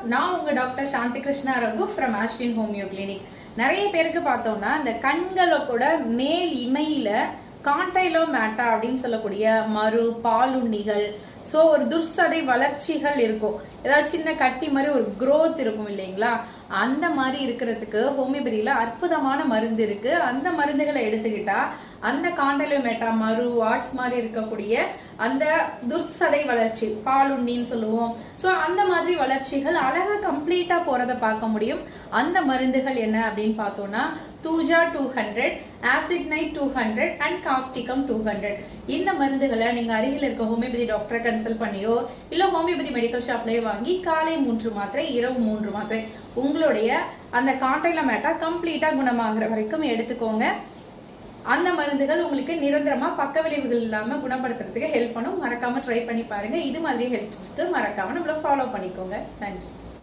நான் உங்க doctor Shanti Krishna Raghu from Ashwin homeo clinic. நிறைய பேருக்கு பார்த்தோம்னா இந்த கண்களோட மேல் இமையில காண்டைலோமேட்டா அப்படின்னு சொல்லக்கூடிய மறு பாலுண்ணிகள், ஸோ ஒரு துர்சதை வளர்ச்சிகள் இருக்கும். ஏதாவது சின்ன கட்டி மாதிரி ஒரு growth இருக்கும் இல்லைங்களா? அந்த மாதிரி இருக்கிறதுக்கு ஹோமியோபதியில அற்புதமான மருந்து இருக்கு. அந்த மருந்துகளை எடுத்துக்கிட்டா அந்த காண்டைலோமேட்டா மறு வாட்ஸ் மாதிரி இருக்கக்கூடிய அந்த துர்சதை வளர்ச்சி, பாலுண்ணின்னு சொல்லுவோம், ஸோ அந்த மாதிரி வளர்ச்சிகள் அழகா கம்ப்ளீட்டா போறதை பார்க்க முடியும். அந்த மருந்துகள் என்ன அப்படின்னு பார்த்தோம்னா தூஜா 200, ஆசிட் நைட் 200 அண்ட் காஸ்டிகம் 200. இந்த மருந்துகளை நீங்க அருகில் இருக்க ஹோமியோபதி டாக்டரை கன்சல்ட் பண்ணியோ இல்ல ஹோமியோபதி மெடிக்கல் ஷாப்லயே வாங்கி காலை 3 மாத்திரை இரவு 3 மாத்திரை உங்களுடைய அந்த காண்டைலோமேட்டா கம்ப்ளீட்டா குணமாகிற வரைக்கும் எடுத்துக்கோங்க. அந்த மருந்துகள் உங்களுக்கு நிரந்தரமா பக்க விளைவுகள் இல்லாம குணப்படுத்துறதுக்கு ஹெல்ப் பண்ணும். மறக்காம ட்ரை பண்ணி பாருங்க. இது மாதிரி ஹெல்ப்ஸ்க்கு மறக்காம நம்மள ஃபாலோ பண்ணிக்கோங்க. நன்றி.